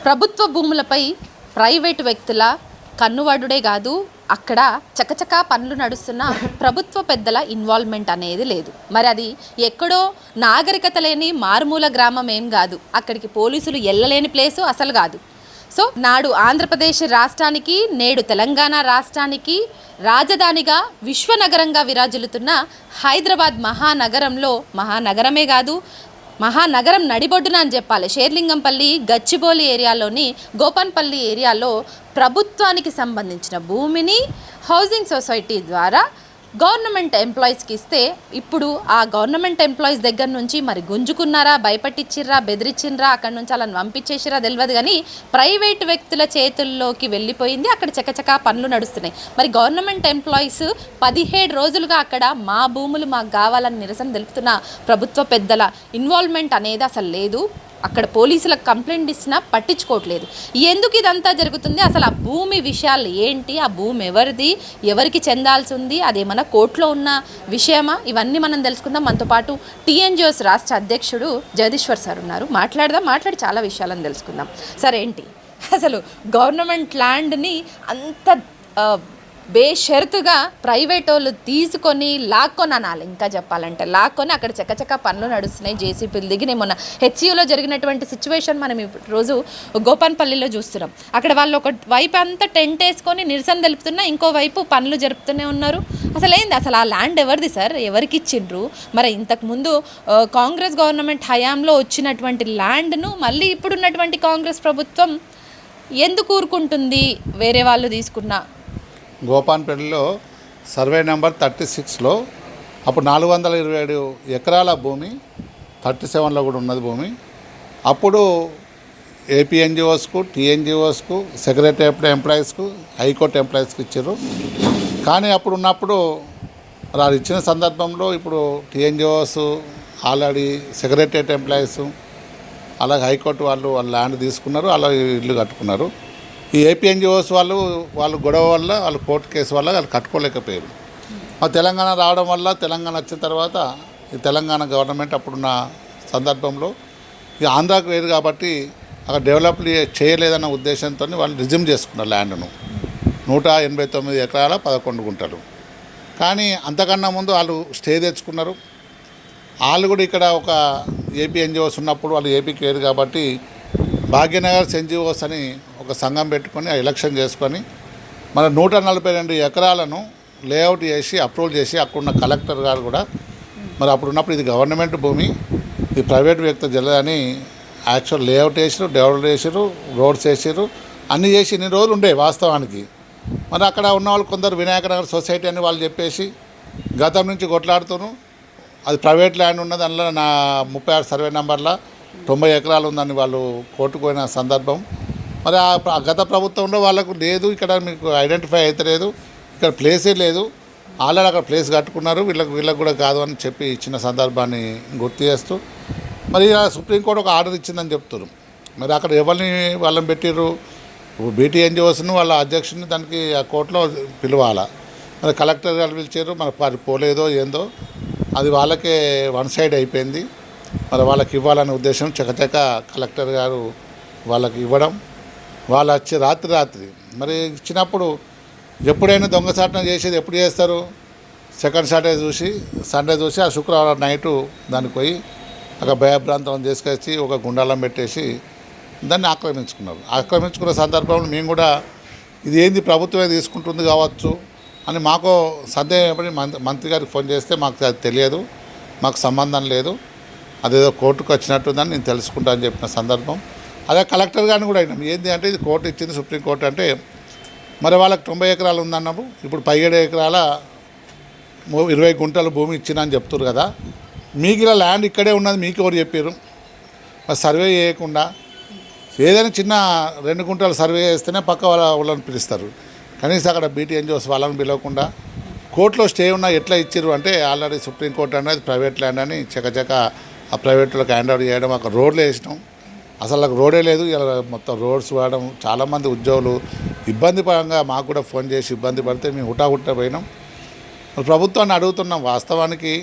ప్రభుత్వ భూములపై ప్రైవేటు వ్యక్తుల కన్నువడుడే కాదు, అక్కడ చకచకా పనులు నడుస్తున్న ప్రభుత్వ పెద్దల ఇన్వాల్వ్మెంట్ అనేది లేదు. మరి అది ఎక్కడో నాగరికత లేని మారుమూల గ్రామం ఏం కాదు, అక్కడికి పోలీసులు వెళ్ళలేని ప్లేసు అసలు కాదు. సో నాడు ఆంధ్రప్రదేశ్ రాష్ట్రానికి, నేడు తెలంగాణ రాష్ట్రానికి రాజధానిగా విశ్వనగరంగా విరాజిల్లుతున్న హైదరాబాద్ మహానగరంలో, మహానగరమే కాదు మహానగరం నడిబొడ్డున అని చెప్పాలి, షేర్లింగంపల్లి గచ్చిబౌలి ఏరియాలోని గోపన్పల్లి ఏరియాలో ప్రభుత్వానికి సంబంధించిన భూమిని హౌసింగ్ సొసైటీ ద్వారా గవర్నమెంట్ ఎంప్లాయీస్కి ఇస్తే, ఇప్పుడు ఆ గవర్నమెంట్ ఎంప్లాయీస్ దగ్గర నుంచి మరి గుంజుకున్నారా, భయపట్టించిర్రా, బెదిరించిర్రా, అక్కడి నుంచి అలా పంపించేసిరా తెలియదు, కానీ ప్రైవేటు వ్యక్తుల చేతుల్లోకి వెళ్ళిపోయింది. అక్కడ చకచకా పనులు నడుస్తున్నాయి. మరి గవర్నమెంట్ ఎంప్లాయీస్ 17 రోజులుగా అక్కడ మా భూములు మాకు కావాలని నిరసన తెలుపుతున్న ప్రభుత్వ పెద్దల ఇన్వాల్వ్మెంట్ అనేది అసలు లేదు. అక్కడ పోలీసులకు కంప్లైంట్ ఇచ్చినా పట్టించుకోవట్లేదు. ఎందుకు ఇదంతా జరుగుతుంది, అసలు ఆ భూమి విషయాలు ఏంటి, ఆ భూమి ఎవరిది, ఎవరికి చెందాల్సి ఉంది, అదేమన్నా కోర్టులో ఉన్న విషయమా, ఇవన్నీ మనం తెలుసుకుందాం. మనతో పాటు టీఎన్జిఓస్ రాష్ట్ర అధ్యక్షుడు జగదీశ్వర్ సార్ ఉన్నారు. మాట్లాడి చాలా విషయాలను తెలుసుకుందాం. సార్, ఏంటి అసలు గవర్నమెంట్ ల్యాండ్ని అంత బేషరతుగా ప్రైవేట్ వాళ్ళు తీసుకొని లాక్కొని అనాలి, ఇంకా చెప్పాలంటే లాక్కొని అక్కడ చకచక పనులు నడుస్తున్నాయి. జేసీపీలు దిగి మొన్న హెచ్సియూలో జరిగినటువంటి సిచ్యువేషన్ మనం రోజు గోపన్పల్లిలో చూస్తున్నాం. అక్కడ వాళ్ళు ఒక వైపు అంతా టెంట్ వేసుకొని నిరసన తెలుపుతున్నా, ఇంకో వైపు పనులు జరుపుతూనే ఉన్నారు. అసలు ఆ ల్యాండ్ ఎవరిది సార్, ఎవరికి ఇచ్చిండ్రు? మరి ఇంతకుముందు కాంగ్రెస్ గవర్నమెంట్ హయాంలో వచ్చినటువంటి ల్యాండ్ను మళ్ళీ ఇప్పుడున్నటువంటి కాంగ్రెస్ ప్రభుత్వం ఎందుకు ఊరుకుంటుంది? వేరే వాళ్ళు తీసుకున్న గోపాన్పేటలో సర్వే నెంబర్ 36లో అప్పుడు 427 ఎకరాల భూమి, 37లో కూడా ఉన్నది భూమి. అప్పుడు ఏపీ ఎన్జిఓస్కు, టీఎన్జిఓస్కు, సెక్రటేరియట్ ఎంప్లాయీస్కు, హైకోర్టు ఎంప్లాయీస్కి ఇచ్చారు. కానీ అప్పుడు ఉన్నప్పుడు అది ఇచ్చిన సందర్భంలో ఇప్పుడు టీఎన్జిఓస్ ఆల్రెడీ సెక్రటేరియట్ ఎంప్లాయీస్, అలాగే హైకోర్టు వాళ్ళు ల్యాండ్ తీసుకున్నారు, అలా ఇల్లు కట్టుకున్నారు. ఈ ఏపీ ఎన్జిఓస్ వాళ్ళు గొడవ వల్ల, వాళ్ళు కోర్టు కేసు వల్ల వాళ్ళు కట్టుకోలేకపోయారు. ఆ తెలంగాణ రావడం వల్ల, తెలంగాణ వచ్చిన తర్వాత ఈ తెలంగాణ గవర్నమెంట్ అప్పుడున్న సందర్భంలో ఈ ఆంధ్రాకు లేదు కాబట్టి అక్కడ డెవలప్ చేయలేదన్న ఉద్దేశంతో వాళ్ళు రిజ్యూమ్ చేసుకున్నారు ల్యాండ్ను. 189 ఎకరాల 11 గుంటలు. కానీ అంతకన్నా ముందు వాళ్ళు స్టే తెచ్చుకున్నారు. వాళ్ళు కూడా ఇక్కడ ఒక ఏపీ ఎన్జిఓస్ ఉన్నప్పుడు వాళ్ళు ఏపీకి లేదు కాబట్టి భాగ్యనగర్ ఎన్జిఓస్ అని ఒక సంఘం పెట్టుకొని ఆ ఎలక్షన్ చేసుకొని మన 142 ఎకరాలను లేఅవుట్ చేసి అప్రూవల్ చేసి అక్కడున్న కలెక్టర్ గారు కూడా మరి అప్పుడు ఉన్నప్పుడు ఇది గవర్నమెంట్ భూమి, ఇది ప్రైవేట్ వ్యక్తి జల్లదని యాక్చువల్ లేఅవుట్ వేసారు, డెవలప్ చేసారు, రోడ్స్ వేసారు, అన్నీ చేసి ఇన్ని రోజులు ఉండే వాస్తవానికి. మరి అక్కడ ఉన్న వాళ్ళు కొందరు వినాయకనగర్ సొసైటీ అని వాళ్ళు చెప్పేసి గతం నుంచి కొట్లాడుతూను అది ప్రైవేట్ ల్యాండ్ ఉన్నది, అందులో నా 36 సర్వే నెంబర్లో 90 ఎకరాలు ఉందని వాళ్ళు కోర్టుకు పోయిన సందర్భం. మరి ఆ గత ప్రభుత్వంలో వాళ్ళకు లేదు, ఇక్కడ మీకు ఐడెంటిఫై అవుతలేదు, ఇక్కడ ప్లేసే లేదు, ఆల్రెడీ అక్కడ ప్లేస్ కట్టుకున్నారు, వీళ్ళకు కూడా కాదు అని చెప్పి ఇచ్చిన సందర్భాన్ని గుర్తు చేస్తూ మరి సుప్రీంకోర్టు ఒక ఆర్డర్ ఇచ్చిందని చెప్తున్నారు. మరి అక్కడ ఎవరిని వాళ్ళని పెట్టిర్రు, బీటీ ఎన్జిఓస్ను వాళ్ళ అధ్యక్షుడిని దానికి ఆ కోర్టులో పిలవాలా. మరి కలెక్టర్ గారు పిలిచారు, మరి పోలేదో ఏందో అది వాళ్ళకే వన్ సైడ్ అయిపోయింది. మరి వాళ్ళకి ఇవ్వాలనే ఉద్దేశం చకచక కలెక్టర్ గారు వాళ్ళకి ఇవ్వడం, వాళ్ళు వచ్చి రాత్రి మరి ఇచ్చినప్పుడు ఎప్పుడైనా దొంగసాటన చేసేది ఎప్పుడు చేస్తారు, సెకండ్ సండే చూసి ఆ శుక్రవారం నైటు దానికి పోయి ఒక భయభ్రాంతం చేసుకొచ్చి ఒక గుండాలం పెట్టేసి దాన్ని ఆక్రమించుకున్న సందర్భంలో మేము కూడా ఇది ఏంది ప్రభుత్వమే తీసుకుంటుంది కావచ్చు అని మాకు సందేహం. మంత్రి గారికి ఫోన్ చేస్తే మాకు అది తెలియదు, మాకు సంబంధం లేదు, అదేదో కోర్టుకు వచ్చినట్టుందని నేను తెలుసుకుంటా అని చెప్పిన సందర్భం. అదే కలెక్టర్ గారిని కూడా అయినాం, ఏంటి అంటే ఇది కోర్టు ఇచ్చింది, సుప్రీంకోర్టు అంటే మరి వాళ్ళకి 90 ఎకరాలు ఉందన్నాము, ఇప్పుడు 17 ఎకరాల 20 గుంటల భూమి ఇచ్చినా అని చెప్తున్నారు కదా, మీకు ఇలా ల్యాండ్ ఇక్కడే ఉన్నది మీకు ఎవరు చెప్పారు? మరి సర్వే చేయకుండా ఏదైనా చిన్న 2 గుంటలు సర్వే చేస్తేనే పక్క వాళ్ళని పిలుస్తారు, కనీసం అక్కడ బీటీ ఎన్జిఓస్ వాళ్ళని పిలవకుండా కోర్టులో స్టే ఉన్నా ఎట్లా ఇచ్చారు అంటే ఆల్రెడీ సుప్రీంకోర్టు అనేది ప్రైవేట్ ల్యాండ్ అని చకచక ఆ ప్రైవేట్లోకి హ్యాండ్ ఓవర్ చేయడం, అక్కడ రోడ్లు వేసినాం, అసలు నాకు రోడే లేదు, ఇలా మొత్తం రోడ్స్ వాడడం, చాలామంది ఉద్యోగులు ఇబ్బంది పరంగా మాకు కూడా ఫోన్ చేసి ఇబ్బంది పడితే మేము హుటాహుట్టా పోయినాం. ప్రభుత్వాన్ని అడుగుతున్నాం వాస్తవానికి.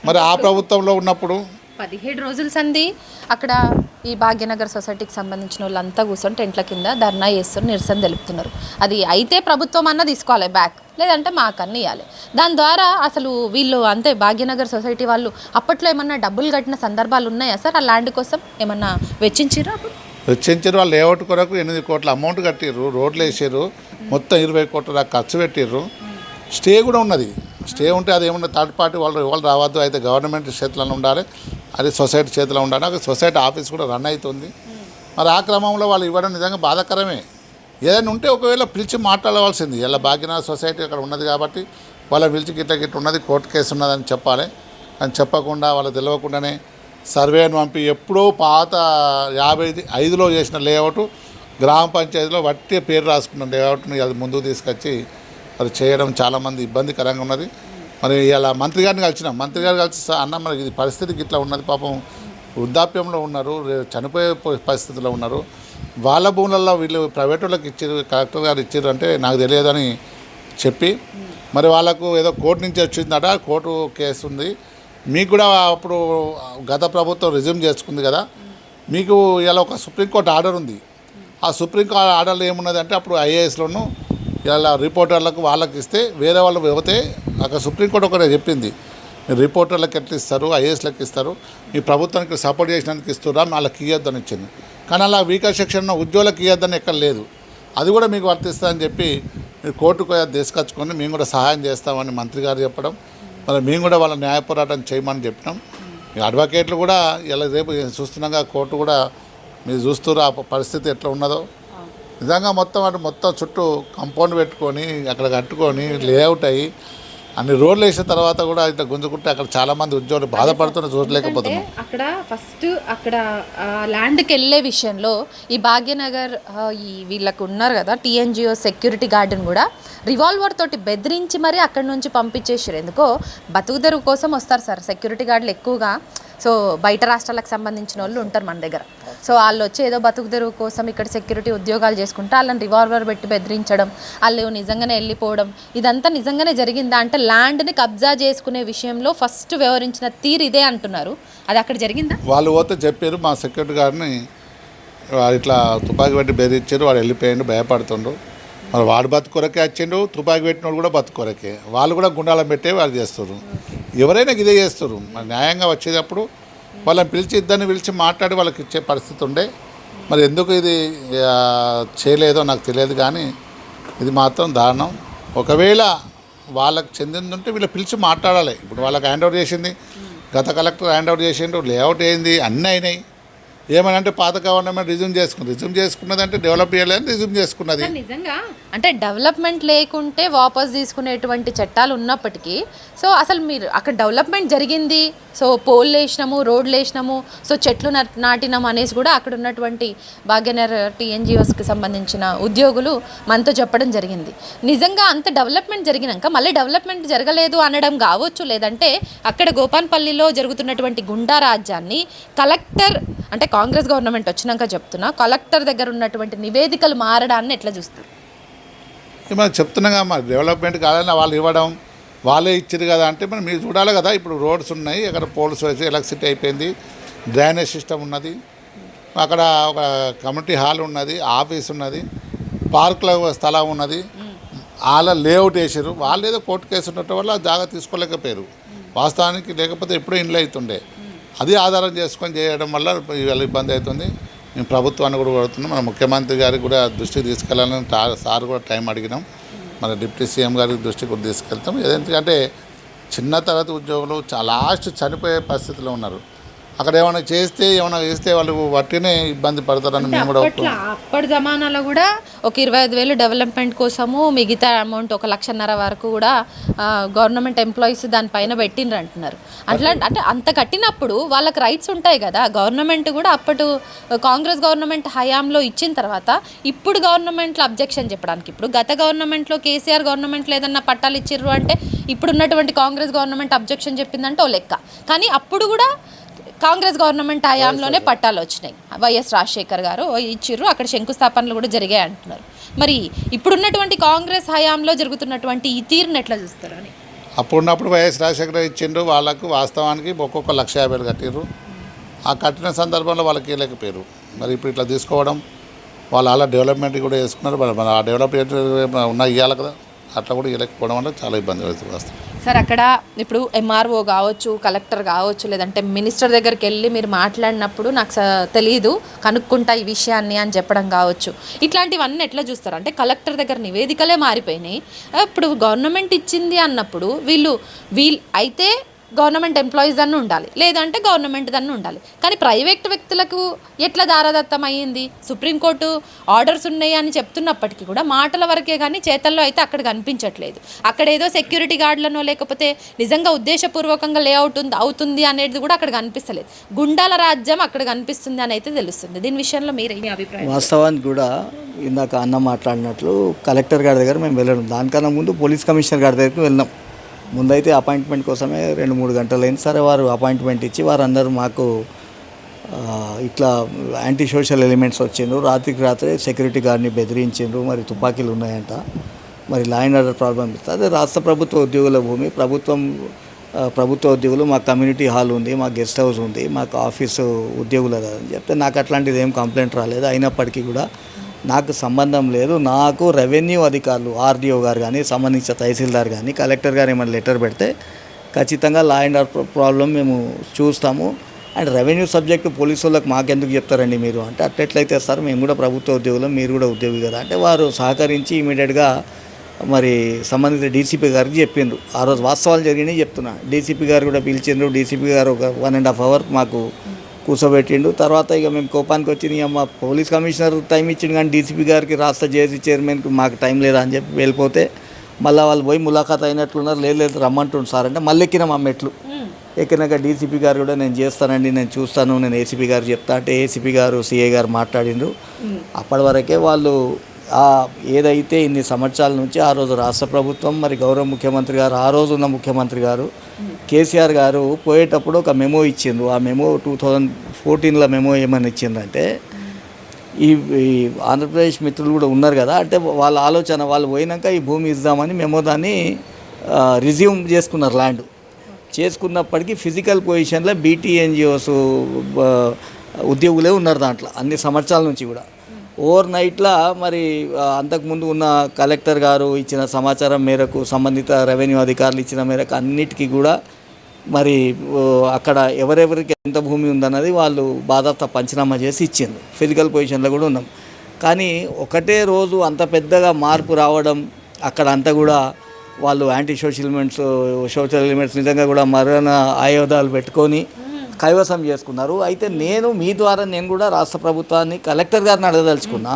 మరి ఆ ప్రభుత్వంలో ఉన్నప్పుడు 17 రోజుల సంది అక్కడ ఈ భాగ్యనగర్ సొసైటీకి సంబంధించిన వాళ్ళంతా కూర్చొని టెంట్ల కింద ధర్నా చేస్తారు, నిరసన తెలుపుతున్నారు. అది అయితే ప్రభుత్వం అన్న తీసుకోవాలి బ్యాక్, లేదంటే మాకన్నా ఇవ్వాలి. దాని ద్వారా అసలు వీళ్ళు అంతే భాగ్యనగర్ సొసైటీ వాళ్ళు అప్పట్లో ఏమన్నా డబ్బులు కట్టిన సందర్భాలు ఉన్నాయా సార్? ఆ ల్యాండ్ కోసం ఏమన్నా వెచ్చించారా? అప్పుడు వెచ్చించారు. వాళ్ళు లేఅవుట్ కొరకు 8 కోట్ల అమౌంట్ కట్టిర్రు, రోడ్లు వేసారు, మొత్తం 20 కోట్ల దాకా ఖర్చు పెట్టిర్రు. స్టే కూడా ఉన్నది. స్టే ఉంటే అది ఏమన్నా థర్డ్ పార్టీ వాళ్ళు రావద్దు, అయితే గవర్నమెంట్ చేతుల్లో ఉండాలి, అది సొసైటీ చేతిలో ఉండాలి. ఒక సొసైటీ ఆఫీస్ కూడా రన్ అవుతుంది. మరి ఆ క్రమంలో వాళ్ళు ఇవ్వడం నిజంగా బాధాకరమే. ఏదైనా ఉంటే ఒకవేళ పిలిచి మాట్లాడవలసింది. ఇలా భాగ్యనగర్ సొసైటీ అక్కడ ఉన్నది కాబట్టి వాళ్ళ పిలిచి గిట్ట ఉన్నది, కోర్టు కేసు ఉన్నదని చెప్పాలి. అని చెప్పకుండా వాళ్ళకి తెలియకుండానే సర్వేను పంపి ఎప్పుడో పాత 55లో చేసిన లేఅవుట్ గ్రామ పంచాయతీలో వట్టి పేరు రాసుకున్న లేఅవుట్ని అది ముందుకు తీసుకొచ్చి మరి చేయడం చాలామంది ఇబ్బందికరంగా ఉన్నది. మరి ఇలా మంత్రి గారిని కలిసినాం. మంత్రి గారు కలిసి అన్న మనకి ఇది పరిస్థితికి ఇట్లా ఉన్నది, పాపం వృద్ధాప్యంలో ఉన్నారు, చనిపోయే పరిస్థితిలో ఉన్నారు, వాళ్ళ భూములలో వీళ్ళు ప్రైవేట్ వాళ్ళకి ఇచ్చారు, కలెక్టర్ గారు ఇచ్చారు అంటే నాకు తెలియదని చెప్పి మరి వాళ్ళకు ఏదో కోర్టు నుంచి వచ్చిందట, కోర్టు కేసు ఉంది, మీకు కూడా అప్పుడు గత ప్రభుత్వం రిజ్యూమ్ చేసుకుంది కదా, మీకు ఇలా ఒక సుప్రీంకోర్టు ఆర్డర్ ఉంది. ఆ సుప్రీంకోర్టు ఆర్డర్లో ఏమున్నది అంటే అప్పుడు ఐఏఎస్లోను ఇలా రిపోర్టర్లకు వాళ్ళకి ఇస్తే వేరే వాళ్ళు పోతే అక్కడ సుప్రీంకోర్టు ఒకటే చెప్పింది, రిపోర్టర్లకు ఎట్లా ఇస్తారు, ఐఏఎస్లకు ఇస్తారు, మీ ప్రభుత్వానికి సపోర్ట్ చేసినందుకు ఇస్తున్నా, వాళ్ళకి ఇవ్వద్దని ఇచ్చింది. కానీ అలా వీకర్ సెక్షన్ ఉద్యోగులకు ఇవ్వద్దని ఎక్కడ లేదు, అది కూడా మీకు వర్తిస్తుందని చెప్పి మీరు కోర్టుకు తీసుకొచ్చుకొని మేము కూడా సహాయం చేస్తామని మంత్రి గారు చెప్పడం, మరి మేము కూడా వాళ్ళ న్యాయ పోరాటం చేయమని చెప్పినాం. ఈ అడ్వకేట్లు కూడా ఇలా రేపు చూస్తున్నాగా కోర్టు కూడా మీరు చూస్తున్నారు ఆ పరిస్థితి ఎట్లా ఉన్నదో. నిజంగా మొత్తం చుట్టూ కాంపౌండ్ పెట్టుకొని అక్కడ కట్టుకొని లేఅవుట్ అయ్యి అన్ని రోడ్లు వేసిన తర్వాత కూడా ఇట్లా గుంజుకుంటే అక్కడ చాలామంది ఉద్యోగులు బాధపడుతున్న చూడలేకపోతున్నాం. అక్కడ ఫస్ట్ అక్కడ ల్యాండ్కి వెళ్ళే విషయంలో ఈ భాగ్యనగర్ ఈ వీళ్ళకు ఉన్నారు కదా టీఎన్జిఓ సెక్యూరిటీ గార్డును కూడా రివాల్వర్ తోటి బెదిరించి మరీ అక్కడి నుంచి పంపించేసారు. ఎందుకో బతుకుదెరువు కోసం వస్తారు సార్ సెక్యూరిటీ గార్డులు ఎక్కువగా. సో బయట రాష్ట్రాలకు సంబంధించిన వాళ్ళు ఉంటారు మన దగ్గర. సో వాళ్ళు వచ్చి ఏదో బతుకుదెరువు కోసం ఇక్కడ సెక్యూరిటీ ఉద్యోగాలు చేసుకుంటే వాళ్ళని రివాల్వర్ పెట్టి బెదిరించడం, వాళ్ళు నిజంగానే వెళ్ళిపోవడం, ఇదంతా నిజంగానే జరిగిందా అంటే ల్యాండ్ని కబ్జా చేసుకునే విషయంలో ఫస్ట్ వ్యవహరించిన తీరు ఇదే అంటున్నారు. అది అక్కడ జరిగిందా? వాళ్ళు పోతే చెప్పారు మా సెక్యూరిటీ గార్డ్ని ఇట్లా తుపాకీ పెట్టి బెదిరించారు, వాడు వెళ్ళిపోయాడు, భయపడుతుండు. మరి వాడు బతుకొరకే వచ్చిండు, తుపాకీ పెట్టినోడు కూడా బతుకొరకే, వాళ్ళు కూడా గుండాలం పెట్టే వాళ్ళు చేస్తారు. ఎవరైనా ఇదే చేస్తారు. మరి న్యాయంగా వచ్చేటప్పుడు వాళ్ళని పిలిచి ఇద్దరిని పిలిచి మాట్లాడి వాళ్ళకి ఇచ్చే పరిస్థితి ఉండే. మరి ఎందుకు ఇది చేయలేదో నాకు తెలియదు, కానీ ఇది మాత్రం దారుణం. ఒకవేళ వాళ్ళకి చెందిందంటే వీళ్ళు పిలిచి మాట్లాడాలి. ఇప్పుడు వాళ్ళకి హ్యాండ్ ఓవర్ చేసింది గత కలెక్టర్, హ్యాండ్ ఓవర్ చేసిండు, లేఅవుట్ అయింది, అన్నీ అయినాయి. ఏమనంటే పాత గవర్నమెంట్ రిజ్యూమ్ చేసుకున్నది అంటే డెవలప్ చేయాలని రిజ్యూమ్ చేసుకున్నది. నిజంగా అంటే డెవలప్మెంట్ లేకుంటే వాపస్ తీసుకునేటువంటి చట్టాలు ఉన్నప్పటికీ సో అసలు మీరు అక్కడ డెవలప్మెంట్ జరిగింది, సో పోల్ వేసినాము, రోడ్లు వేసినాము, సో చెట్లు నాటినాము అనేసి కూడా అక్కడ ఉన్నటువంటి భాగ్యనగర్ టీఎన్జిఓస్కి సంబంధించిన ఉద్యోగులు మనతో చెప్పడం జరిగింది. నిజంగా అంత డెవలప్మెంట్ జరిగినాక మళ్ళీ డెవలప్మెంట్ జరగలేదు అనడం కావచ్చు, లేదంటే అక్కడ గోపాన్పల్లిలో జరుగుతున్నటువంటి గుండా రాజ్యాన్ని కలెక్టర్ అంటే కాంగ్రెస్ గవర్నమెంట్ వచ్చినాక చెప్తున్నా, కలెక్టర్ దగ్గర ఉన్నటువంటి నివేదికలు మారడాన్ని ఎట్లా చూస్తారు? మనం చెప్తున్నాగా మరి డెవలప్మెంట్ కాదని వాళ్ళు ఇవ్వడం, వాళ్ళే ఇచ్చారు కదా అంటే మనం మీరు చూడాలి కదా. ఇప్పుడు రోడ్స్ ఉన్నాయి, అక్కడ పోల్స్ వేసి ఎలక్ట్రిసిటీ అయిపోయింది, డ్రైనేజ్ సిస్టమ్ ఉన్నది, అక్కడ ఒక కమ్యూనిటీ హాల్ ఉన్నది, ఆఫీస్ ఉన్నది, పార్కులో స్థలం ఉన్నది, వాళ్ళ లేఅవుట్ వేసారు. వాళ్ళు ఏదో కోర్టు కేసు ఉండటం వల్ల జాగా తీసుకోలేకపోయారు. వాస్తవానికి లేకపోతే ఎప్పుడూ ఇండ్లు అవుతుండే. అది ఆధారం చేసుకొని చేయడం వల్ల ఇవాళ ఇబ్బంది అవుతుంది. మేము ప్రభుత్వాన్ని కూడా కోరుతున్నాం, మన ముఖ్యమంత్రి గారికి కూడా దృష్టికి తీసుకెళ్ళాలని సార్ కూడా టైం అడిగినాం. మన డిప్యూటీ సీఎం గారికి దృష్టికి కూడా తీసుకెళ్తాం. ఎందుకంటే చిన్న తరగతి ఉద్యోగులు లాస్ట్ చనిపోయే పరిస్థితిలో ఉన్నారు. అక్కడ ఏమైనా చేస్తే వాళ్ళు వట్టినే ఇబ్బంది పడతారని మేము కూడా అప్పటి జమానాలో కూడా ఒక 25,000 డెవలప్మెంట్ కోసము మిగతా అమౌంట్ 1,00,000 వరకు కూడా గవర్నమెంట్ ఎంప్లాయీస్ దానిపైన పెట్టిండ్రు అంటున్నారు. అట్లా అంటే అంత కట్టినప్పుడు వాళ్ళకి రైట్స్ ఉంటాయి కదా. గవర్నమెంట్ కూడా అప్పటి కాంగ్రెస్ గవర్నమెంట్ హయాంలో ఇచ్చిన తర్వాత ఇప్పుడు గవర్నమెంట్లో అబ్జెక్షన్ చెప్పడానికి, ఇప్పుడు గత గవర్నమెంట్లో కేసీఆర్ గవర్నమెంట్లో ఏదన్నా పట్టాలు ఇచ్చిర్రు అంటే ఇప్పుడు ఉన్నటువంటి కాంగ్రెస్ గవర్నమెంట్ అబ్జెక్షన్ చెప్పిందంటే ఓ లెక్క. కానీ అప్పుడు కూడా కాంగ్రెస్ గవర్నమెంట్ హయాంలోనే పట్టాలు వచ్చినాయి. వైఎస్ రాజశేఖర్ గారు ఇచ్చిర్రు, అక్కడ శంకుస్థాపనలు కూడా జరిగాయి అంటున్నారు. మరి ఇప్పుడున్నటువంటి కాంగ్రెస్ హయాంలో జరుగుతున్నటువంటి ఈ తీరును ఎట్లా చూస్తారు అని? అప్పుడున్నప్పుడు వైఎస్ రాజశేఖర్ ఇచ్చిండ్రు, వాళ్ళకు వాస్తవానికి ఒక్కొక్క 1,50,000 కట్టిర్రు. ఆ కట్టిన సందర్భంలో వాళ్ళకి ఇవ్వలేకపోయారు. మరి ఇప్పుడు ఇట్లా తీసుకోవడం వాళ్ళు అలా డెవలప్మెంట్ కూడా చేసుకున్నారు. మరి ఆ డెవలప్మెంట్ ఉన్న ఇవ్వాలి కదా, అట్లా కూడా ఇవ్వలేకపోవడం వల్ల చాలా ఇబ్బంది అవుతుంది వస్తుంది. సార్ అక్కడ ఇప్పుడు ఎంఆర్ఓ కావచ్చు, కలెక్టర్ కావచ్చు, లేదంటే మినిస్టర్ దగ్గరికి వెళ్ళి మీరు మాట్లాడినప్పుడు నాకు తెలియదు కనుక్కుంటా ఈ విషయాన్ని అని చెప్పడం కావచ్చు, ఇట్లాంటివన్నీ ఎట్లా చూస్తారు? అంటే కలెక్టర్ దగ్గర నివేదికలే మారిపోయినాయి. ఇప్పుడు గవర్నమెంట్ ఇచ్చింది అన్నప్పుడు వీళ్ళు అయితే గవర్నమెంట్ ఎంప్లాయీస్ అన్నీ ఉండాలి, లేదంటే గవర్నమెంట్ దన్నీ ఉండాలి. కానీ ప్రైవేట్ వ్యక్తులకు ఎట్లా దారదత్తం అయ్యింది? సుప్రీంకోర్టు ఆర్డర్స్ ఉన్నాయి అని చెప్తున్నప్పటికీ కూడా మాటల వరకే కానీ చేతల్లో అయితే అక్కడ కనిపించట్లేదు. అక్కడ ఏదో సెక్యూరిటీ గార్డులనో లేకపోతే నిజంగా ఉద్దేశపూర్వకంగా లేఅవుట్ అవుతుంది అనేది కూడా అక్కడ కనిపిస్తలేదు. గుండాల రాజ్యం అక్కడ కనిపిస్తుంది అని అయితే తెలుస్తుంది. దీని విషయంలో మీరు మీ అభిప్రాయం? వాస్తవానికి కూడా ఇందాక అన్న మాట్లాడినట్లు కలెక్టర్ గారి దగ్గర మేము వెళ్ళడం, దానికన్నా ముందు పోలీస్ కమిషనర్ గారి దగ్గరికి వెళ్ళినాం. ముందైతే అపాయింట్మెంట్ కోసమే 2-3 గంటలు అయింది. సరే వారు అపాయింట్మెంట్ ఇచ్చి వారందరూ మాకు ఇట్లా యాంటీ సోషల్ ఎలిమెంట్స్ వచ్చిండ్రు, రాత్రికి రాత్రి సెక్యూరిటీ గార్డ్ని బెదిరించిండ్రు, మరి తుపాకీలు ఉన్నాయంట, మరి లా అండ్ ఆర్డర్ ప్రాబ్లం ఇస్తుంది. అదే రాష్ట్ర ప్రభుత్వ ఉద్యోగుల భూమి, ప్రభుత్వ ఉద్యోగులు, మాకు కమ్యూనిటీ హాల్ ఉంది, మాకు గెస్ట్ హౌస్ ఉంది, మాకు ఆఫీసు ఉద్యోగులు అని చెప్తే నాకు అట్లాంటిది ఏం కంప్లైంట్ రాలేదు. అయినప్పటికీ కూడా నాకు సంబంధం లేదు, నాకు రెవెన్యూ అధికారులు ఆర్డీఓ గారు కానీ సంబంధించిన తహసీల్దార్ కానీ కలెక్టర్ గారు ఏమైనా లెటర్ పెడితే ఖచ్చితంగా లా అండ్ ఆర్డర్ ప్రాబ్లం మేము చూస్తాము. అండ్ రెవెన్యూ సబ్జెక్టు పోలీసు వాళ్ళకి మాకెందుకు చెప్తారండి మీరు అంటే, అట్లయితే సార్ మేము కూడా ప్రభుత్వ ఉద్యోగులం, మీరు కూడా ఉద్యోగి కదా అంటే వారు సహకరించి ఇమీడియట్గా మరి సంబంధిత డీసీపీ గారికి చెప్పిండ్రు. ఆ రోజు వాస్తవాలు జరిగినాయి చెప్తున్నా. డీసీపీ గారు కూడా పిలిచిండ్రు. డీసీపీ గారు ఒక 1.5 hour మాకు కూర్చోబెట్టిండు. తర్వాత ఇక మేము కోపానికి వచ్చి అమ్మ పోలీస్ కమిషనర్ టైం ఇచ్చిండు కానీ డీసీపీ గారికి రాష్ట్ర జేసీ చైర్మన్కి మాకు టైం లేదా అని చెప్పి వెళ్ళిపోతే మళ్ళీ వాళ్ళు పోయి ములాఖాత్ అయినట్లున్నారు. లేదు రమ్మంటుండు సార్ అంటే మళ్ళీ ఎక్కినాం ఆ మెట్లు. ఎక్కినాక డీసీపీ గారు కూడా నేను చేస్తానండి, నేను చూస్తాను, నేను ఏసీపీ గారు చెప్తా అంటే ఏసీపీ గారు సిఐ గారు మాట్లాడిండ్రు. అప్పటి వరకే వాళ్ళు ఏదైతే ఇన్ని సంవత్సరాల నుంచి ఆ రోజు రాష్ట్ర ప్రభుత్వం మరి గౌరవ ముఖ్యమంత్రి గారు, ఆ రోజు ఉన్న ముఖ్యమంత్రి గారు కేసీఆర్ గారు పోయేటప్పుడు ఒక మెమో ఇచ్చిండ్రు. ఆ మెమో 2014లో మెమో ఏమని ఇచ్చిందంటే, ఈ ఆంధ్రప్రదేశ్ మిత్రులు కూడా ఉన్నారు కదా అంటే వాళ్ళ ఆలోచన, వాళ్ళు పోయినాక ఈ భూమి ఇద్దామని మెమో దాన్ని రిజ్యూమ్ చేసుకున్నారు. ల్యాండ్ చేసుకున్నప్పటికీ ఫిజికల్ పొజిషన్లో బీటీ ఎన్జిఓస్ ఉద్యోగులే ఉన్నారు దాంట్లో అన్ని సంవత్సరాల నుంచి కూడా. ఓవర్ నైట్లో మరి అంతకుముందు ఉన్న కలెక్టర్ గారు ఇచ్చిన సమాచారం మేరకు, సంబంధిత రెవెన్యూ అధికారులు ఇచ్చిన మేరకు అన్నిటికీ కూడా మరి అక్కడ ఎవరెవరికి ఎంత భూమి ఉందన్నది వాళ్ళు బాధాప్త పంచనామా చేసి ఇచ్చింది. ఫిజికల్ పొజిషన్లో కూడా ఉన్నాం. కానీ ఒకటే రోజు అంత పెద్దగా మార్పు రావడం, అక్కడ అంతా కూడా వాళ్ళు యాంటీ సోషల్ ఎలిమెంట్స్ నిజంగా కూడా మరణ ఆయుధాలు పెట్టుకొని కైవసం చేసుకున్నారు. అయితే మీ ద్వారా నేను కూడా రాష్ట్ర ప్రభుత్వాన్ని కలెక్టర్ గారిని అడగదలుచుకున్నా.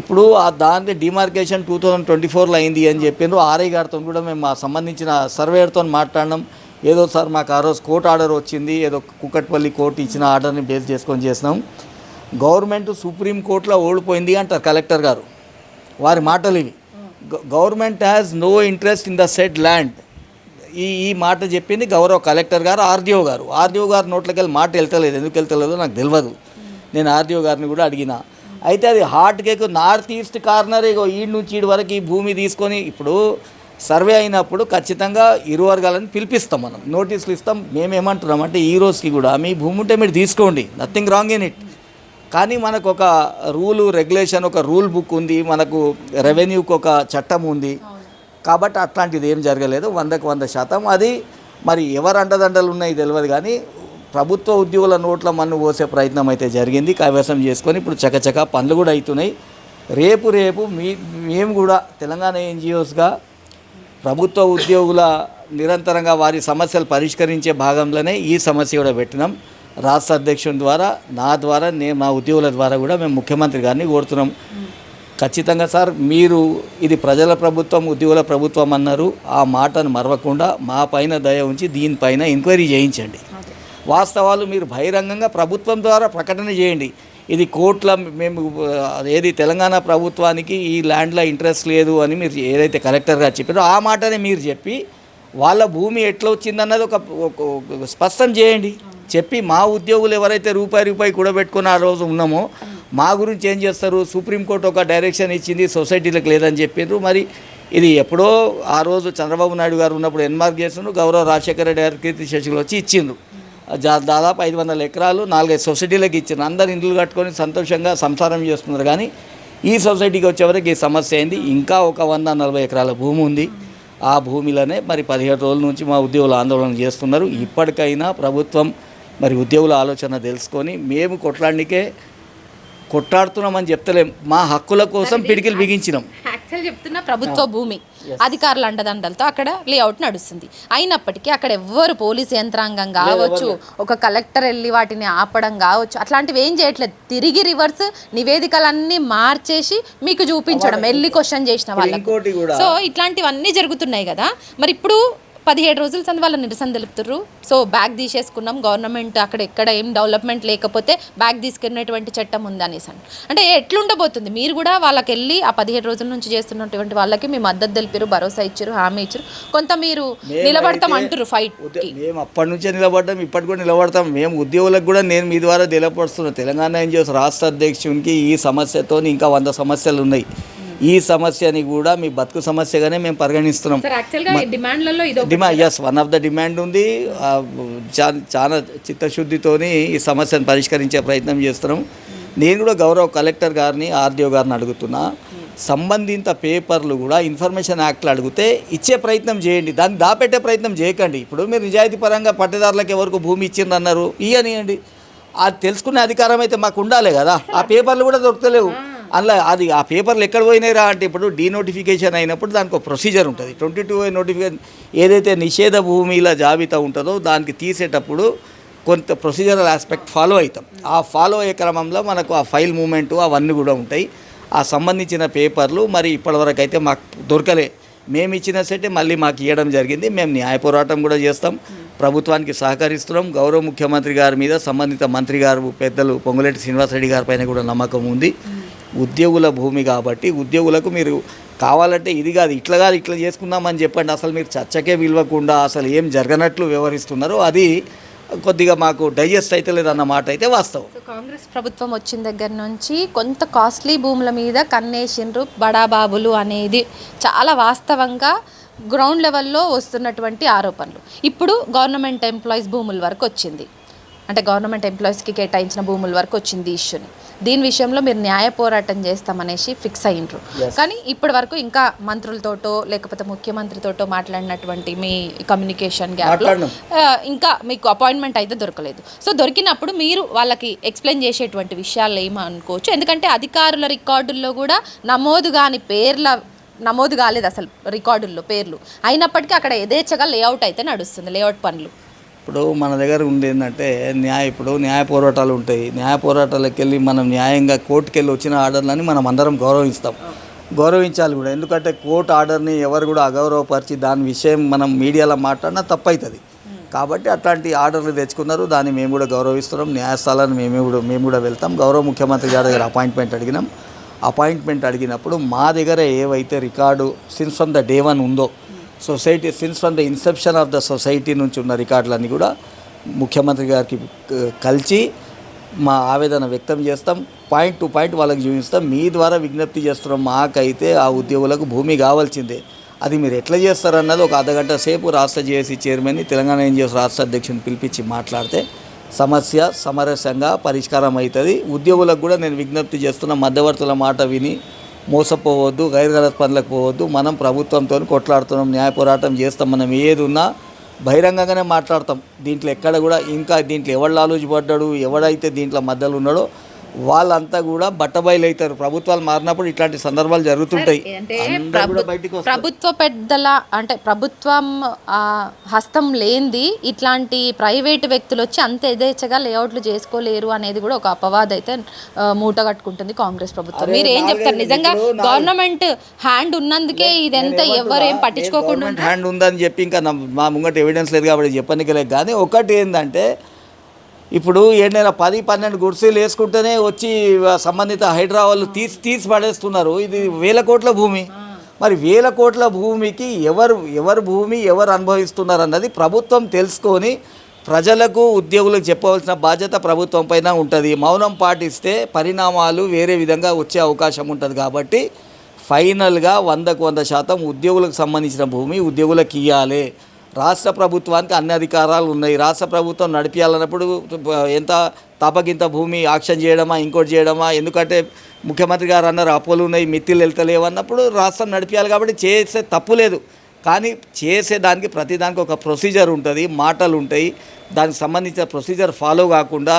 ఇప్పుడు దాని డిమార్కేషన్ 2024లో అయింది అని చెప్పిండ్రు. ఆర్ఐ గారితో కూడా మేము ఆ సంబంధించిన సర్వేయర్తో మాట్లాడినాం. ఏదో సార్ మాకు ఆ రోజు కోర్టు ఆర్డర్ వచ్చింది, ఏదో కుక్కట్పల్లి కోర్టు ఇచ్చిన ఆర్డర్ని బేస్ చేసుకొని చేసినాం. గవర్నమెంట్ సుప్రీంకోర్టులో ఓడిపోయింది అంటారు కలెక్టర్ గారు. వారి మాటలు ఇవి. Government has no interest in the said land. ఈ మాట చెప్పింది గౌరవ కలెక్టర్ గారు, ఆర్డీఓ గారు నోట్లోకి వెళ్ళి మాట వెళ్తలేదు. ఎందుకు వెళ్తలేదో నాకు తెలియదు. నేను ఆర్డీఓ గారిని కూడా అడిగిన. అయితే అది heart cake north east corner ఈడు నుంచి ఈడు వరకు ఈ భూమి తీసుకొని ఇప్పుడు సర్వే అయినప్పుడు ఖచ్చితంగా ఇరు వర్గాలను పిలిపిస్తాం, మనం నోటీసులు ఇస్తాం. మేమేమంటున్నాం అంటే ఈ రోజుకి కూడా మీ భూమి ఉంటే మీరు తీసుకోండి, నథింగ్ రాంగ్ ఇన్ ఇట్. కానీ మనకు ఒక రెగ్యులేషన్, ఒక రూల్ బుక్ ఉంది, మనకు రెవెన్యూకి ఒక చట్టం ఉంది. కాబట్టి అట్లాంటిది ఏం జరగలేదు. 100కి 100%. అది మరి ఎవరు అండదండలు ఉన్నాయి తెలియదు కానీ ప్రభుత్వ ఉద్యోగుల నోట్ల మన్ను పోసే ప్రయత్నం అయితే జరిగింది. కైవసం చేసుకొని ఇప్పుడు చకచక పనులు కూడా అవుతున్నాయి. రేపు మేము కూడా తెలంగాణ ఎన్జిఓస్గా ప్రభుత్వ ఉద్యోగుల నిరంతరంగా వారి సమస్యలు పరిష్కరించే భాగంలోనే ఈ సమస్య కూడా పెట్టినాం. రాష్ట్ర అధ్యక్షుని ద్వారా, నా ద్వారా, మా ఉద్యోగుల ద్వారా కూడా మేము ముఖ్యమంత్రి గారిని కోరుతున్నాం. ఖచ్చితంగా సార్, మీరు ఇది ప్రజల ప్రభుత్వం, ఉద్యోగుల ప్రభుత్వం అన్నారు. ఆ మాటను మరవకుండా మా పైన దయ ఉంచి దీనిపైన ఎంక్వైరీ చేయించండి. వాస్తవాలు మీరు బహిరంగంగా ప్రభుత్వం ద్వారా ప్రకటన చేయండి. ఇది కోర్టుల మేము ఏది తెలంగాణ ప్రభుత్వానికి ఈ ల్యాండ్లో ఇంట్రెస్ట్ లేదు అని మీరు ఏదైతే కలెక్టర్ గారు చెప్పారో ఆ మాటనే మీరు చెప్పి వాళ్ళ భూమి ఎట్లా వచ్చిందన్నది ఒక స్పష్టం చేయండి. చెప్పి మా ఉద్యోగులు ఎవరైతే రూపాయి కూడబెట్టుకుని ఆ రోజు ఉన్నామో మా గురించి ఏం చేస్తారు? సుప్రీంకోర్టు ఒక డైరెక్షన్ ఇచ్చింది, సొసైటీలకు లేదని చెప్పారు. మరి ఇది ఎప్పుడో ఆ రోజు చంద్రబాబు నాయుడు గారు ఉన్నప్పుడు ఎన్మార్క్ చేస్తున్నారు, గౌరవ రాజశేఖర రెడ్డి గారు కీర్తి శశులు వచ్చి ఇచ్చిండ్రు. దాదాపు 500 ఎకరాలు 4-5 సొసైటీలకు ఇచ్చారు. అందరు ఇండ్లు కట్టుకొని సంతోషంగా సంసారం చేస్తున్నారు. కానీ ఈ సొసైటీకి వచ్చేవరకు ఈ సమస్య అయింది. ఇంకా ఒక 140 ఎకరాల భూమి ఉంది. ఆ భూమిలోనే మరి 17 రోజుల నుంచి మా ఉద్యోగులు ఆందోళన చేస్తున్నారు. ఇప్పటికైనా ప్రభుత్వం మరి ఉద్యోగుల ఆలోచన తెలుసుకొని మేము కొట్లాడుతున్నామని చెప్తలేం, మా హక్కుల కోసం పిడికిలు బిగించినాం. యాక్చువల్ చెప్తున్న ప్రభుత్వ భూమి అధికారుల అండదండలతో అక్కడ లేఅవుట్ నడుస్తుంది. అయినప్పటికీ అక్కడ ఎవ్వరు పోలీస్ యంత్రాంగం కావచ్చు, ఒక కలెక్టర్ వెళ్ళి వాటిని ఆపడం కావచ్చు, అట్లాంటివి ఏం చేయట్లేదు. తిరిగి రివర్స్ నివేదికలన్నీ మార్చేసి మీకు చూపించడం, వెళ్ళి క్వశ్చన్ చేసిన వాళ్ళకి. సో ఇట్లాంటివన్నీ జరుగుతున్నాయి కదా. మరి ఇప్పుడు 17 రోజుల సంది వాళ్ళ నిరసన తెలుపుతుర్రు. సో బ్యాగ్ తీసేసుకున్నాం, గవర్నమెంట్ అక్కడ ఎక్కడ ఏం డెవలప్మెంట్ లేకపోతే బ్యాగ్ తీసుకునేటువంటి చట్టం ఉంది అనేసి అంటే ఎట్లుండబోతుంది? మీరు కూడా వాళ్ళకి వెళ్ళి ఆ 17 రోజుల నుంచి చేస్తున్నటువంటి వాళ్ళకి మీ మద్దతు తెలిపారు, భరోసా ఇచ్చారు, హామీ ఇచ్చారు, కొంత మీరు నిలబడతాం అంటారు ఫైట్. మేము అప్పటి నుంచే నిలబడ్డాం, ఇప్పటి కూడా నిలబడతాం. మేము ఉద్యోగులకు కూడా నేను మీ ద్వారా తెలియపరుస్తున్నాం. తెలంగాణ ఎన్జిఓస్ రాష్ట్ర అధ్యక్షునికి ఈ సమస్యతో ఇంకా 100 సమస్యలు ఉన్నాయి. ఈ సమస్యని కూడా మీ బతుకు సమస్యగానే మేము పరిగణిస్తున్నాం. వన్ ఆఫ్ ద డిమాండ్ ఉంది. చాలా చిత్తశుద్ధితోని ఈ సమస్యను పరిష్కరించే ప్రయత్నం చేస్తున్నాం. నేను కూడా గౌరవ కలెక్టర్ గారిని, ఆర్డీఓ గారిని అడుగుతున్నా, సంబంధిత పేపర్లు కూడా ఇన్ఫర్మేషన్ యాక్ట్లు అడిగితే ఇచ్చే ప్రయత్నం చేయండి, దాన్ని దాపెట్టే ప్రయత్నం చేయకండి. ఇప్పుడు మీరు నిజాయితీ పరంగా పట్టేదారులకు ఎవరికి భూమి ఇచ్చిండ్రు అన్నారు, ఇయ్యనియండి. అది తెలుసుకునే అధికారం అయితే మాకు ఉండాలి కదా. ఆ పేపర్లు కూడా దొరకలేవు. అలా అది ఆ పేపర్లు ఎక్కడ పోయినాయిరా అంటే ఇప్పుడు డీనోటిఫికేషన్ అయినప్పుడు దానికి ఒక ప్రొసీజర్ ఉంటుంది. 22 నోటిఫికేషన్ ఏదైతే నిషేధ భూమిల జాబితా ఉంటుందో దానికి తీసేటప్పుడు కొంత ప్రొసీజరల్ ఆస్పెక్ట్ ఫాలో అవుతాం. ఆ ఫాలో అయ్యే క్రమంలో మనకు ఆ ఫైల్ మూమెంటు అవన్నీ కూడా ఉంటాయి. ఆ సంబంధించిన పేపర్లు మరి ఇప్పటివరకు అయితే మాకు దొరకలే. మేము ఇచ్చిన సెట్టే మళ్ళీ మాకు ఇవ్వడం జరిగింది. మేము న్యాయ పోరాటం కూడా చేస్తాం, ప్రభుత్వానికి సహకరిస్తున్నాం. గౌరవ ముఖ్యమంత్రి గారి మీద సంబంధిత మంత్రి గారు పెద్దలు పొంగులేటి శ్రీనివాసరెడ్డి గారి పైన కూడా నమ్మకం ఉంది. ఉద్యోగుల భూమి కాబట్టి ఉద్యోగులకు మీరు కావాలంటే ఇది కాదు ఇట్లా చేసుకుందామని చెప్పండి. అసలు మీరు చర్చకే విలువకుండా అసలు ఏం జరగనట్లు వ్యవహరిస్తున్నారో అది కొద్దిగా మాకు డైజెస్ట్ అయితే లేదన్న మాట అయితే వాస్తవం. కాంగ్రెస్ ప్రభుత్వం వచ్చిన దగ్గర నుంచి కొంత కాస్ట్లీ భూముల మీద కన్నేసిండ్రు బడాబాబులు అనేది చాలా వాస్తవంగా గ్రౌండ్ లెవెల్లో వస్తున్నటువంటి ఆరోపణలు. ఇప్పుడు గవర్నమెంట్ ఎంప్లాయీస్ భూముల వరకు వచ్చింది, అంటే గవర్నమెంట్ ఎంప్లాయీస్కి కేటాయించిన భూముల వరకు వచ్చింది ఇష్యూని. దీని విషయంలో మీరు న్యాయ పోరాటం చేస్తామనేసి ఫిక్స్ అయ్యిండ్రు. కానీ ఇప్పటి వరకు ఇంకా మంత్రులతోటో లేకపోతే ముఖ్యమంత్రితోటో మాట్లాడినటువంటి మీ కమ్యూనికేషన్ గ్యాప్లో ఇంకా మీకు అపాయింట్మెంట్ అయితే దొరకలేదు. సో దొరికినప్పుడు మీరు వాళ్ళకి ఎక్స్ప్లెయిన్ చేసేటువంటి విషయాలు ఏమనుకోవచ్చు? ఎందుకంటే అధికారుల రికార్డుల్లో కూడా నమోదు కాలేదు అసలు రికార్డుల్లో పేర్లు. అయినప్పటికీ అక్కడ యథేచ్ఛగా లేఅవుట్ అయితే నడుస్తుంది, లేఅవుట్ పనులు. ఇప్పుడు మన దగ్గర ఉంది ఏంటంటే న్యాయ పోరాటాలు ఉంటాయి. న్యాయ పోరాటాలకు వెళ్ళి మనం న్యాయంగా కోర్టుకు వెళ్ళి వచ్చిన ఆర్డర్లని మనం అందరం గౌరవించాలి కూడా. ఎందుకంటే కోర్టు ఆర్డర్ని ఎవరు కూడా అగౌరవపరిచి దాని విషయం మనం మీడియాలో మాట్లాడినా తప్పవుతుంది. కాబట్టి అట్లాంటి ఆర్డర్లు తెచ్చుకున్నారు, దాన్ని మేము కూడా గౌరవిస్తున్నాం. న్యాయస్థానాన్ని మేము కూడా వెళ్తాం. గౌరవ ముఖ్యమంత్రి గారి దగ్గర అపాయింట్మెంట్ అడిగినప్పుడు మా దగ్గర ఏవైతే record since from the day 1 ఉందో society, since from the Inception of the society నుంచి ఉన్న రికార్డులన్నీ కూడా ముఖ్యమంత్రి గారికి కలిసి మా ఆవేదన వ్యక్తం చేస్తాం. పాయింట్ టు పాయింట్ వాళ్ళకి చూపిస్తాం. మీ ద్వారా విజ్ఞప్తి చేస్తున్నాం, మాకైతే ఆ ఉద్యోగులకు భూమి కావాల్సిందే. అది మీరు ఎట్లా చేస్తారన్నది ఒక అర్ధగంట సేపు రాష్ట్ర జేఏసీ చైర్మన్ని, తెలంగాణ ఎన్జిఓస్ రాష్ట్ర అధ్యక్షుని పిలిపించి మాట్లాడితే సమస్య సమరస్యంగా పరిష్కారం అవుతుంది. ఉద్యోగులకు కూడా నేను విజ్ఞప్తి చేస్తున్న, మధ్యవర్తుల మాట విని మోసపోవద్దు, గైర్గలత్ పనులకు పోవద్దు. మనం ప్రభుత్వంతో కొట్లాడుతున్నాం, న్యాయ పోరాటం చేస్తాం. మనం ఏది ఉన్నా బహిరంగంగానే మాట్లాడతాం. దీంట్లో ఎక్కడ కూడా దీంట్లో ఎవడు లాలూచిపడ్డాడు, ఎవడైతే దీంట్లో మధ్యలో ఉన్నాడో వాళ్ళంతా కూడా బట్టబయలు అవుతారు. ప్రభుత్వాలు మారినప్పుడు ఇట్లాంటి సందర్భాలు జరుగుతుంటాయి. ప్రభుత్వ పెద్దల అంటే ప్రభుత్వం హస్తం లేనిది ఇట్లాంటి ప్రైవేట్ వ్యక్తులు వచ్చి అంత యథేచ్ఛగా లేఅవుట్లు చేసుకోలేరు అనేది కూడా ఒక అపవాదం అయితే మూట కట్టుకుంటుంది కాంగ్రెస్ ప్రభుత్వం. మీరు ఏం చెప్తారు? నిజంగా గవర్నమెంట్ హ్యాండ్ ఉన్నందుకే ఇదంతా ఎవరేం పట్టించుకోకుండా హ్యాండ్ ఉందని చెప్పి ఇంకా మా ముంగట ఎవిడెన్స్ లేదు కాబట్టి చెప్పనికలేదు. కానీ ఒకటి ఏంటంటే ఇప్పుడు ఏడైనా 10-12 గుడిసెలు వేసుకుంటేనే వచ్చి సంబంధిత హైడ్రా వాళ్ళు తీసి పడేస్తున్నారు. ఇది 1000 కోట్ల భూమి. మరి 1000 కోట్ల భూమికి ఎవరు భూమి ఎవరు అనుభవిస్తున్నారు అన్నది ప్రభుత్వం తెలుసుకొని ప్రజలకు ఉద్యోగులకు చెప్పవలసిన బాధ్యత ప్రభుత్వం పైన ఉంటుంది. మౌనం పాటిస్తే పరిణామాలు వేరే విధంగా వచ్చే అవకాశం ఉంటుంది. కాబట్టి ఫైనల్గా 100% ఉద్యోగులకు సంబంధించిన భూమి ఉద్యోగులకు ఇవ్వాలి. రాష్ట్ర ప్రభుత్వానికి అన్ని అధికారాలు ఉన్నాయి. రాష్ట్ర ప్రభుత్వం నడిపించాలన్నప్పుడు ఎంత తపకింత భూమి ఆక్షన్ చేయడమా, ఇంకోటి చేయడమా, ఎందుకంటే ముఖ్యమంత్రి గారు అన్నారు అప్పులు ఉన్నాయి, మిత్తిలు వెళ్తలేవు అన్నప్పుడు రాష్ట్రం నడిపించాలి కాబట్టి చేసే తప్పు లేదు. కానీ చేసేదానికి ప్రతిదానికి ఒక ప్రొసీజర్ ఉంటుంది, మాటలు ఉంటాయి. దానికి సంబంధించిన ప్రొసీజర్ ఫాలో కాకుండా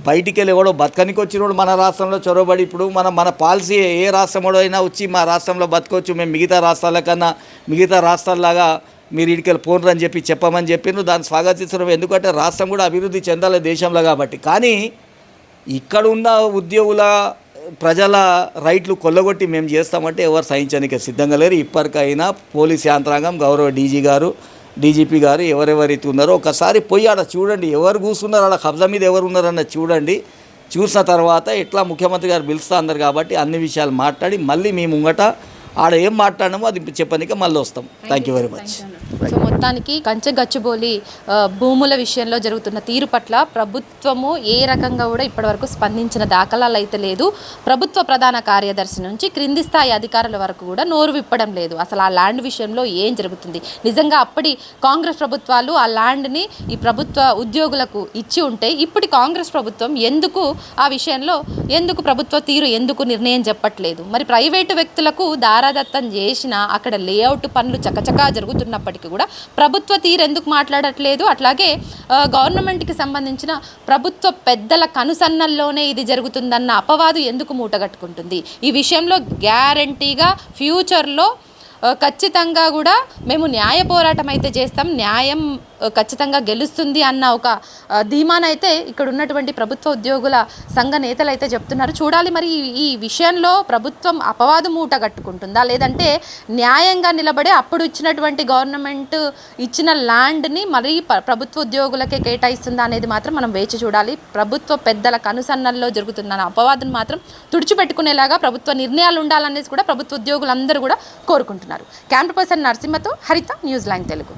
బయటికి వెళ్ళి ఎవడో బతకనికి వచ్చినోడు మన రాష్ట్రంలో చొరవబడి ఇప్పుడు మన పాలసీ ఏ రాష్ట్రంలో అయినా వచ్చి మా రాష్ట్రంలో బతకొచ్చు, మేము మిగతా రాష్ట్రాల కన్నా మిగతా రాష్ట్రాల్లాగా మీరు ఇడికెళ్ళి పోన్రు అని చెప్పమని చెప్పిండ్రు. దాన్ని స్వాగతిస్తున్నాం. ఎందుకంటే రాష్ట్రం కూడా అభివృద్ధి చెందాలి దేశంలో కాబట్టి. కానీ ఇక్కడ ఉన్న ఉద్యోగుల ప్రజల రైట్లు కొల్లగొట్టి మేము చేస్తామంటే ఎవరు సహించడానికి సిద్ధంగా లేరు. ఇప్పటికైనా పోలీస్ యంత్రాంగం, గౌరవ డీజీ గారు, డీజీపీ గారు ఎవరెవరైతే ఉన్నారో ఒకసారి పోయి ఆడ చూడండి, ఎవరు కూర్చున్నారు, ఆడ కబ్జా మీద ఎవరు ఉన్నారన్న చూడండి. చూసిన తర్వాత ఎట్లా ముఖ్యమంత్రి గారు పిలుస్తా అన్నారు కాబట్టి అన్ని విషయాలు మాట్లాడి మళ్ళీ మీ ముంగట ఆడ ఏం మాట్లాడినామో అది చెప్పడానికి మళ్ళీ వస్తాం. Thank you very much. So మొత్తానికి కంచె గచ్చిబౌలి భూముల విషయంలో జరుగుతున్న తీరు పట్ల ప్రభుత్వము ఏ రకంగా కూడా ఇప్పటివరకు స్పందించిన దాఖలాలు అయితే లేదు. ప్రభుత్వ ప్రధాన కార్యదర్శి నుంచి క్రింది స్థాయి అధికారుల వరకు కూడా నోరు విప్పడం లేదు. అసలు ఆ ల్యాండ్ విషయంలో ఏం జరుగుతుంది, నిజంగా అప్పటి కాంగ్రెస్ ప్రభుత్వాలు ఆ ల్యాండ్ని ఈ ప్రభుత్వ ఉద్యోగులకు ఇచ్చి ఉంటే ఇప్పటి కాంగ్రెస్ ప్రభుత్వం ఎందుకు ఆ విషయంలో ప్రభుత్వ తీరు ఎందుకు నిర్ణయం చెప్పట్లేదు? మరి ప్రైవేటు వ్యక్తులకు దారాదత్తం చేసిన అక్కడ లేఅవుట్ పనులు చకచకా జరుగుతున్నప్పటికీ కూడా ప్రభుత్వ తీరు ఎందుకు మాట్లాడట్లేదు? అట్లాగే గవర్నమెంట్కి సంబంధించిన ప్రభుత్వ పెద్దల కనుసన్నల్లోనే ఇది జరుగుతుందన్న అపవాదు ఎందుకు మూటగట్టుకుంటుంది? ఈ విషయంలో గ్యారంటీగా ఫ్యూచర్లో ఖచ్చితంగా కూడా మేము న్యాయ పోరాటం అయితే చేస్తాం, న్యాయం ఖచ్చితంగా గెలుస్తుంది అన్న ఒక ధీమానైతే ఇక్కడ ఉన్నటువంటి ప్రభుత్వ ఉద్యోగుల సంఘ నేతలు అయితే చెప్తున్నారు. చూడాలి మరి ఈ విషయంలో ప్రభుత్వం అపవాదు మూట కట్టుకుంటుందా, లేదంటే న్యాయంగా నిలబడే అప్పుడు ఇచ్చినటువంటి గవర్నమెంట్ ఇచ్చిన ల్యాండ్ని మరి ప్రభుత్వ ఉద్యోగులకే కేటాయిస్తుందా అనేది మాత్రం మనం వేచి చూడాలి. ప్రభుత్వ పెద్దల కనుసన్నల్లో జరుగుతున్న అపవాదును మాత్రం తుడిచిపెట్టుకునేలాగా ప్రభుత్వ నిర్ణయాలు ఉండాలనేసి కూడా ప్రభుత్వ ఉద్యోగులందరూ కూడా కోరుకుంటున్నారు. కెమెరా పర్సన్ నరసింహతో హరిత, న్యూస్ లైన్ తెలుగు.